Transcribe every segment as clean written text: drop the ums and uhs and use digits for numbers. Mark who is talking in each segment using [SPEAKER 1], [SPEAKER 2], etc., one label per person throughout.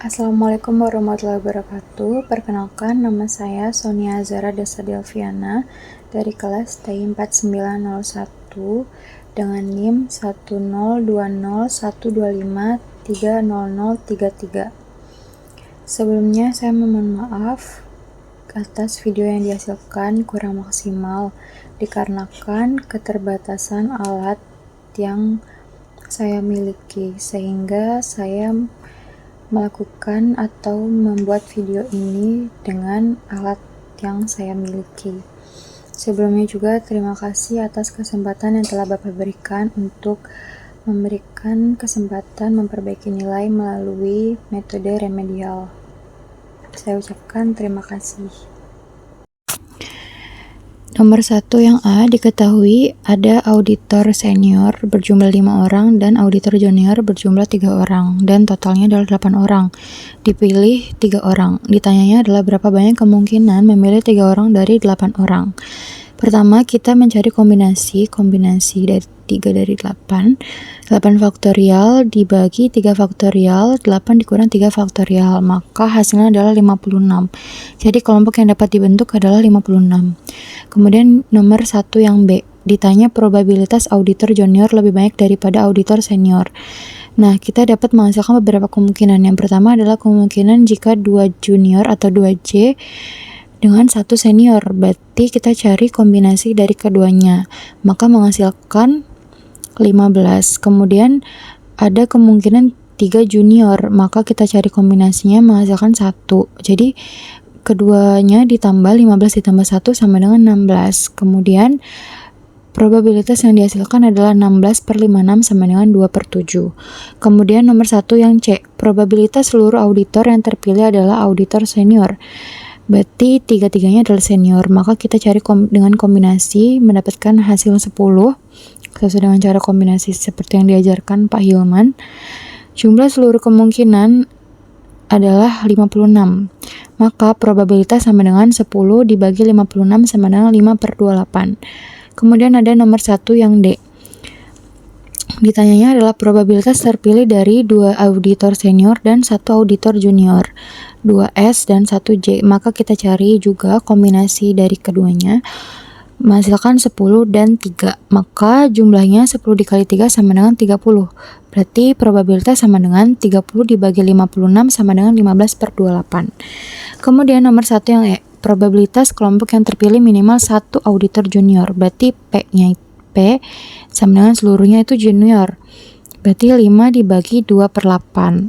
[SPEAKER 1] Assalamualaikum warahmatullahi wabarakatuh. Perkenalkan, nama saya Sonia Azara Desa Delviana dari kelas TI 4901 dengan NIM 1020125300033. Sebelumnya saya memohon maaf atas video yang dihasilkan kurang maksimal dikarenakan keterbatasan alat yang saya miliki, sehingga saya melakukan atau membuat video ini dengan alat yang saya miliki. Sebelumnya juga terima kasih atas kesempatan yang telah Bapak berikan untuk memberikan kesempatan memperbaiki nilai melalui metode remedial. Saya ucapkan terima kasih. Nomor 1 yang A, diketahui ada auditor senior berjumlah 5 orang dan auditor junior berjumlah 3 orang dan totalnya adalah 8 orang. Dipilih 3 orang. Ditanyanya adalah berapa banyak kemungkinan memilih 3 orang dari 8 orang. Pertama, kita mencari kombinasi dari 3 dari 8. 8 faktorial dibagi 3 faktorial, 8 dikurang 3 faktorial, maka hasilnya adalah 56. Jadi kelompok yang dapat dibentuk adalah 56. Kemudian nomor 1 yang B, ditanya probabilitas auditor junior lebih banyak daripada auditor senior. Nah, kita dapat menghasilkan beberapa kemungkinan. Yang pertama adalah kemungkinan jika 2 junior atau 2J dengan 1 senior, berarti kita cari kombinasi dari keduanya, maka menghasilkan 15. Kemudian ada kemungkinan 3 junior, maka kita cari kombinasinya menghasilkan 1. Jadi keduanya ditambah 15 ditambah 1 sama dengan 16. Kemudian probabilitas yang dihasilkan adalah 16/56 sama dengan 2/7. Kemudian nomor 1 yang C, probabilitas seluruh auditor yang terpilih adalah auditor senior. Berarti tiga-tiganya adalah senior, maka kita cari dengan kombinasi mendapatkan hasil 10 sesuai dengan cara kombinasi seperti yang diajarkan Pak Hilman. Jumlah seluruh kemungkinan adalah 56, maka probabilitas sama dengan 10 dibagi 56 sama dengan 5/28. Kemudian ada nomor 1 yang D, ditanyanya adalah probabilitas terpilih dari 2 auditor senior dan 1 auditor junior, 2S dan 1J, maka kita cari juga kombinasi dari keduanya menghasilkan 10 dan 3, maka jumlahnya 10 dikali 3 sama dengan 30, berarti probabilitas sama dengan 30 dibagi 56 sama dengan 15/28. Kemudian nomor 1 yang E, probabilitas kelompok yang terpilih minimal 1 auditor junior, berarti P sama dengan seluruhnya itu junior, berarti 5 dibagi 2/8.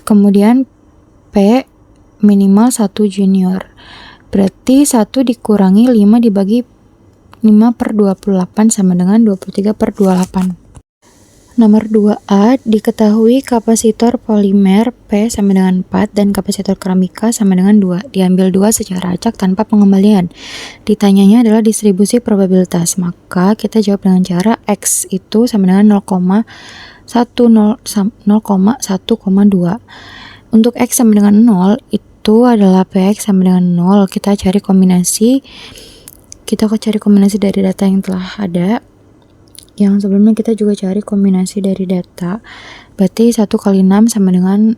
[SPEAKER 1] Kemudian P minimal 1 junior, berarti 1 dikurangi 5 dibagi 5/28 sama dengan 23/28. Nomor 2A, diketahui kapasitor polimer P sama dengan 4 dan kapasitor keramika sama dengan 2. Diambil 2 secara acak tanpa pengembalian. Ditanyanya adalah distribusi probabilitas, maka kita jawab dengan cara X itu sama dengan 0,1,2. Untuk X sama dengan 0 itu adalah PX sama dengan 0. Kita cari kombinasi dari data yang telah ada. Yang sebelumnya kita juga cari kombinasi dari data, berarti 1 kali 6 sama dengan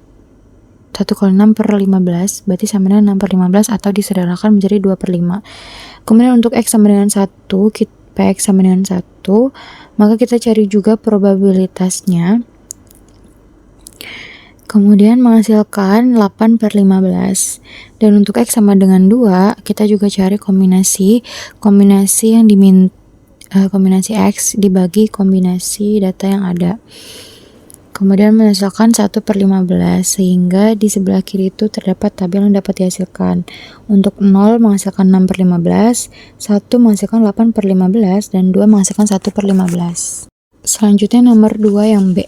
[SPEAKER 1] 1/6/15, berarti sama dengan 6/15 atau disederhanakan menjadi 2/5. Kemudian untuk X sama dengan 1, PX sama dengan 1, maka kita cari juga probabilitasnya, kemudian menghasilkan 8/15. Dan untuk X sama dengan 2, kita juga cari kombinasi yang diminta, kombinasi X dibagi kombinasi data yang ada, kemudian menghasilkan 1/15, sehingga di sebelah kiri itu terdapat tabel yang dapat dihasilkan. Untuk 0 menghasilkan 6/15, 1 menghasilkan 8/15, dan 2 menghasilkan 1/15. Selanjutnya nomor 2 yang B,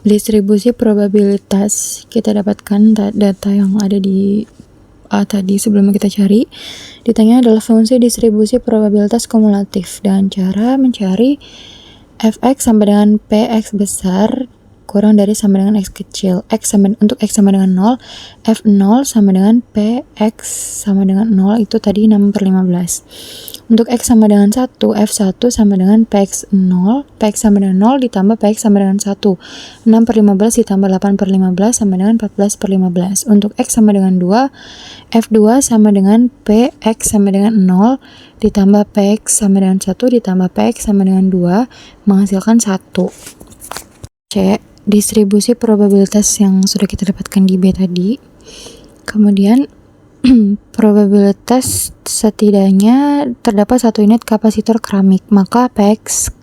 [SPEAKER 1] distribusi probabilitas. Kita dapatkan data yang ada di A tadi sebelum kita cari. Ditanya adalah fungsi distribusi probabilitas kumulatif dan cara mencari fx sama dengan px besar kurang dari sama dengan X kecil. Untuk X sama dengan 0, F0 sama dengan PX sama dengan 0, itu tadi 6/15. Untuk X sama dengan 1, F1 sama dengan PX0, PX sama dengan 0 ditambah PX sama dengan 1. 6/15 ditambah 8/15 sama dengan 14/15. Untuk X sama dengan 2, F2 sama dengan PX sama dengan 0 ditambah PX sama dengan 1 ditambah PX sama dengan 2 menghasilkan 1. C. Distribusi probabilitas yang sudah kita dapatkan di B tadi. Kemudian probabilitas setidaknya terdapat 1 unit kapasitor keramik, maka PX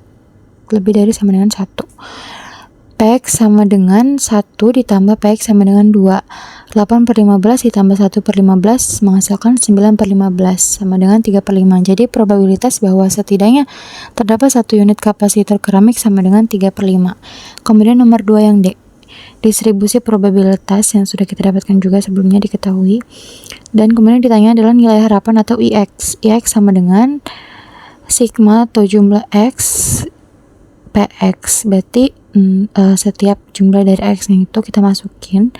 [SPEAKER 1] lebih dari sama dengan 1. PX sama dengan 1 ditambah PX sama dengan 2. 8/15 ditambah 1/15 menghasilkan 9/15 sama dengan 3/5. Jadi probabilitas bahwa setidaknya terdapat 1 unit kapasitor keramik sama dengan 3/5. Kemudian nomor 2 yang D. Distribusi probabilitas yang sudah kita dapatkan juga sebelumnya diketahui. Dan kemudian ditanya adalah nilai harapan atau IX. IX sama dengan sigma atau jumlah X PX. Berarti setiap jumlah dari X yang itu kita masukin.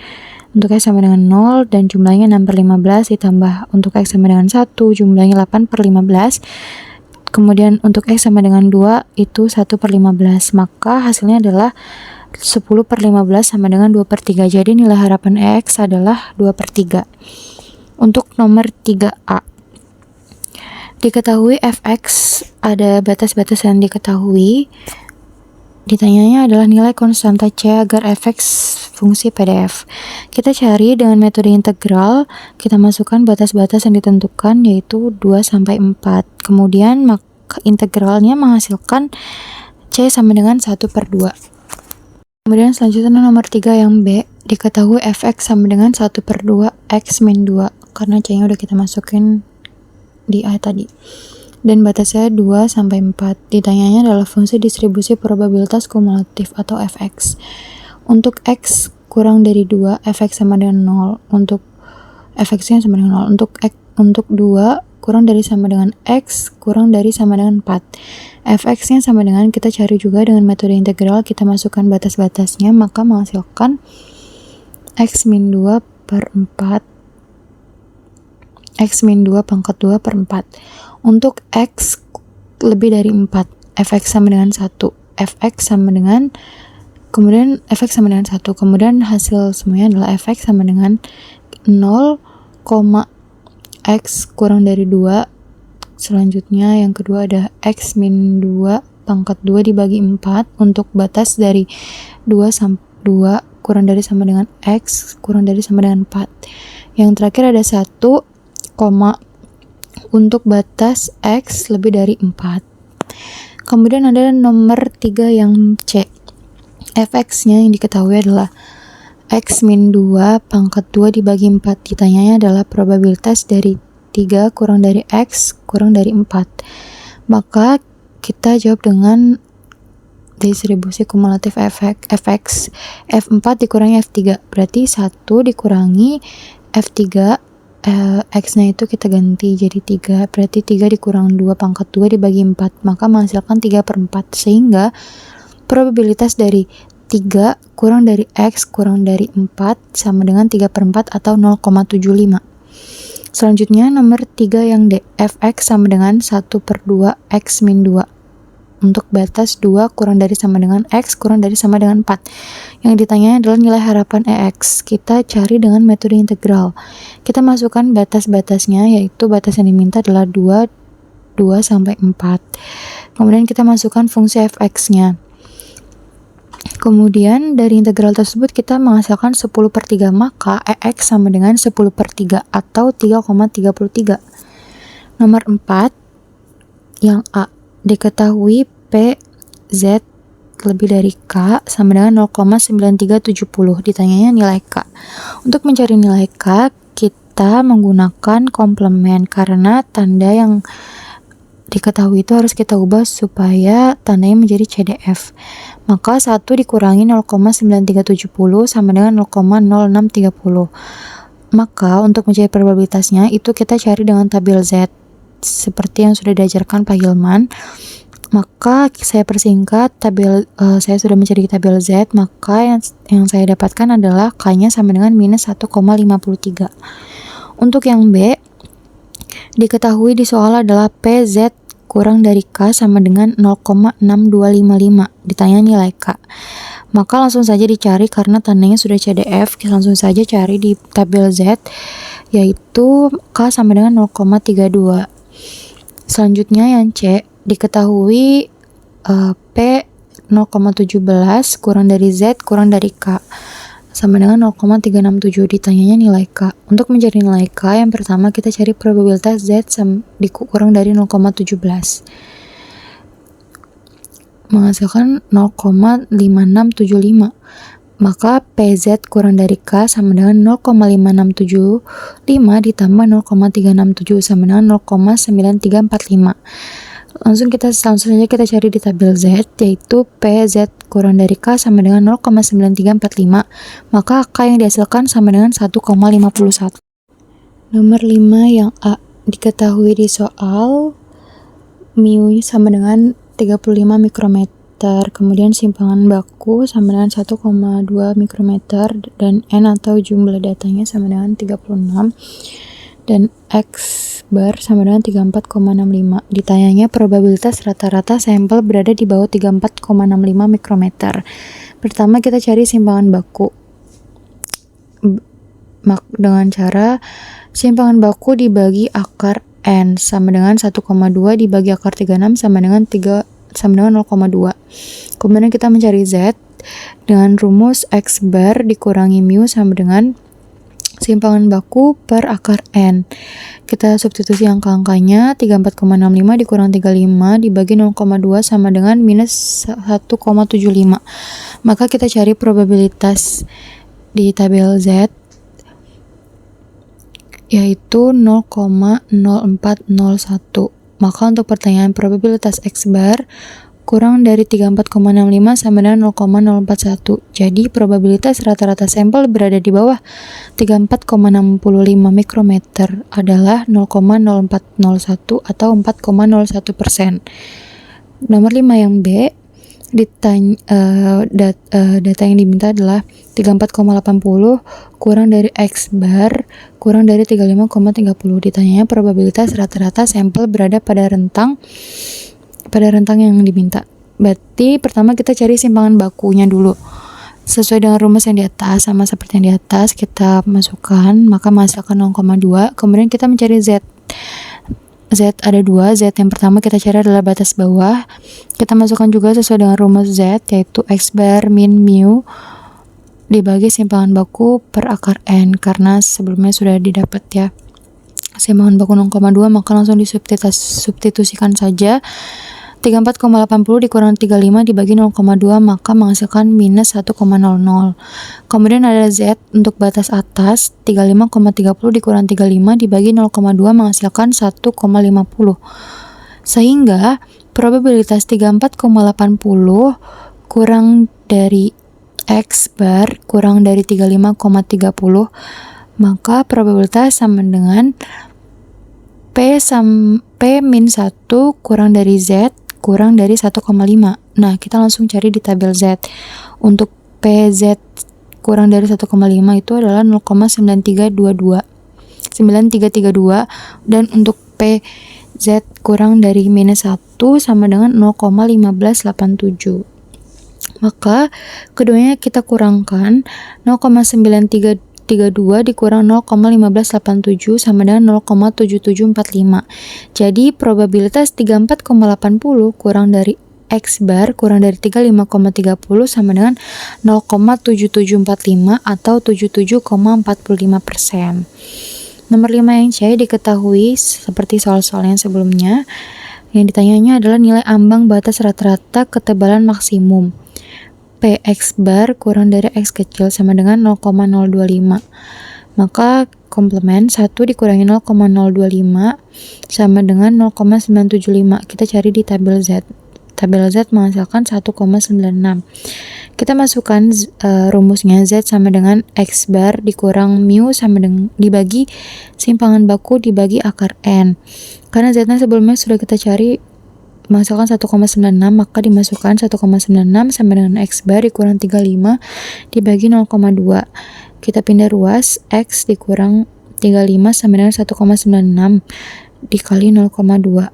[SPEAKER 1] Untuk X sama dengan 0 dan jumlahnya 6/15 ditambah untuk X sama dengan 1 jumlahnya 8/15. Kemudian untuk X sama dengan 2 itu 1/15, maka hasilnya adalah 10/15 sama dengan 2/3. Jadi nilai harapan X adalah 2/3. Untuk nomor 3A, diketahui Fx ada batas-batas yang diketahui. Ditanyanya adalah nilai konstanta C agar Fx fungsi PDF. Kita cari dengan metode integral, kita masukkan batas-batas yang ditentukan yaitu 2-4. Kemudian maka integralnya menghasilkan C sama dengan 1/2. Kemudian selanjutnya nomor 3 yang B, diketahui Fx sama dengan 1/2 X min 2, karena C nya udah kita masukin di A tadi. Dan batasnya 2-4. Ditanyanya adalah fungsi distribusi probabilitas kumulatif atau Fx. Untuk X kurang dari 2, Fx sama dengan 0. Untuk Fx-nya sama dengan 0. Untuk 2 kurang dari sama dengan X kurang dari sama dengan 4. Fx-nya sama dengan, kita cari juga dengan metode integral, kita masukkan batas-batasnya, maka menghasilkan X min 2/4 X min 2 pangkat 2/4. Untuk X lebih dari 4, Fx sama dengan 1, Fx sama dengan, kemudian Fx sama dengan 1, kemudian hasil semuanya adalah Fx sama dengan 0, X kurang dari 2. Selanjutnya yang kedua ada X min 2 pangkat 2 dibagi 4 untuk batas dari 2 kurang dari sama dengan X kurang dari sama dengan 4. Yang terakhir ada 1, untuk batas X lebih dari 4. Kemudian ada nomor 3 yang C. Fx-nya yang diketahui adalah X min 2 pangkat 2 dibagi 4. Ditanyanya adalah probabilitas dari 3 kurang dari X kurang dari 4. Maka kita jawab dengan distribusi kumulatif Fx. F4 dikurangi F3. Berarti 1 dikurangi F3. X-nya itu kita ganti jadi 3, berarti 3 dikurang 2 pangkat 2 dibagi 4, maka menghasilkan 3/4, sehingga probabilitas dari 3 kurang dari X kurang dari 4 sama dengan 3/4 atau 0,75. Selanjutnya nomor 3 yang D, Fx sama dengan 1/2 X min 2 untuk batas 2 kurang dari sama dengan X kurang dari sama dengan 4. Yang ditanya adalah nilai harapan EX. Kita cari dengan metode integral. Kita masukkan batas-batasnya, yaitu batas yang diminta adalah 2-4. Kemudian kita masukkan fungsi Fx-nya. Kemudian dari integral tersebut kita menghasilkan 10/3, maka EX sama dengan 10/3 atau 3,33. Nomor 4 yang A, diketahui PZ lebih dari K sama dengan 0,9370. Ditanyanya nilai K. Untuk mencari nilai K, kita menggunakan komplement karena tanda yang diketahui itu harus kita ubah supaya tandanya menjadi CDF. Maka 1 dikurangi 0,9370 sama dengan 0,0630. Maka untuk mencari probabilitasnya itu kita cari dengan tabel Z seperti yang sudah diajarkan Pak Hilman. Maka saya persingkat, saya sudah mencari tabel Z, maka yang saya dapatkan adalah K-nya sama dengan minus 1,53. Untuk yang B, diketahui di soal adalah PZ kurang dari K sama dengan 0,6255. Ditanya nilai K. Maka langsung saja dicari karena tandanya sudah CDF, langsung saja cari di tabel Z, yaitu K sama dengan 0,32. Selanjutnya yang C, diketahui P 0,17 kurang dari Z kurang dari K sama dengan 0,367. Ditanyanya nilai K. Untuk mencari nilai K, yang pertama kita cari probabilitas Z kurang dari 0,17. Menghasilkan 0,5675. Maka PZ kurang dari K sama dengan 0,5675 ditambah 0,367 sama dengan 0,9345. Langsung saja kita cari di tabel Z, yaitu PZ kurang dari K sama dengan 0,9345. Maka K yang dihasilkan sama dengan 1,51. Nomor 5 yang A, diketahui di soal mu sama dengan 35 mikrometer, kemudian simpangan baku sama dengan 1,2 mikrometer, dan N atau jumlah datanya sama dengan 36, dan X bar sama dengan 34,65. Ditanyanya probabilitas rata-rata sampel berada di bawah 34,65 mikrometer. Pertama kita cari simpangan baku dengan cara simpangan baku dibagi akar N sama dengan 1,2 dibagi akar 36 sama dengan 0,2. Kemudian kita mencari Z dengan rumus X bar dikurangi mu sama dengan simpangan baku per akar N. Kita substitusi angka-angkanya, 34,65 dikurang 35 dibagi 0,2 sama dengan minus 1,75. Maka kita cari probabilitas di tabel Z, yaitu 0,0401. Maka untuk pertanyaan probabilitas X bar kurang dari 34,65 sama dengan 0,041. Jadi probabilitas rata-rata sampel berada di bawah 34,65 mikrometer adalah 0,0401 atau 4,01%. Nomor 5 yang B, data yang diminta adalah 34,80 kurang dari X bar kurang dari 35,30. Ditanyanya probabilitas rata-rata sampel berada pada rentang yang diminta. Berarti pertama kita cari simpangan bakunya dulu. Sesuai dengan rumus yang di atas, sama seperti yang di atas, kita masukkan, maka menghasilkan 0,2. Kemudian kita mencari Z. Z ada 2. Z yang pertama kita cari adalah batas bawah. Kita masukkan juga sesuai dengan rumus Z, yaitu X bar min mu dibagi simpangan baku per akar N, karena sebelumnya sudah didapat ya. Simpangan baku 0,2, maka langsung disubstitusikan saja. 34,80 dikurang 35 dibagi 0,2, maka menghasilkan minus 1,00. Kemudian ada Z untuk batas atas, 35,30 dikurang 35 dibagi 0,2 menghasilkan 1,50. Sehingga probabilitas 34,80 kurang dari X bar kurang dari 35,30, maka probabilitas sama dengan P min 1 kurang dari Z kurang dari 1,5. Nah, kita langsung cari di tabel Z. Untuk PZ kurang dari 1,5 itu adalah 0,9332. Dan untuk PZ kurang dari minus 1 sama dengan 0,1587. Maka keduanya kita kurangkan, 0,9332 dikurang 0,1587 sama dengan 0,7745. Jadi probabilitas 34,80 kurang dari X bar kurang dari 35,30 sama dengan 0,7745 atau 77,45%. Nomor 5 yang C, diketahui seperti soal-soal yang sebelumnya. Yang ditanyanya adalah nilai ambang batas rata-rata ketebalan maksimum. Px bar kurang dari X kecil sama dengan 0,025. Maka komplement 1 dikurangi 0,025 sama dengan 0,975. Kita cari di tabel Z. Tabel Z menghasilkan 1,96. Kita masukkan rumusnya, Z sama dengan X bar dikurang mu sama dengan dibagi simpangan baku dibagi akar N. Karena Z-nya sebelumnya sudah kita cari menghasilkan 1,96, maka dimasukkan 1,96 sama dengan X bar dikurang 35 dibagi 0,2. Kita pindah ruas, X dikurang 35 sama dengan 1,96 dikali 0,2.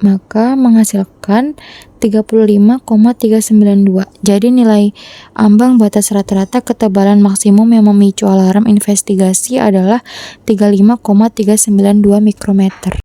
[SPEAKER 1] Maka menghasilkan 35,392. Jadi nilai ambang batas rata-rata ketebalan maksimum yang memicu alarm investigasi adalah 35,392 mikrometer.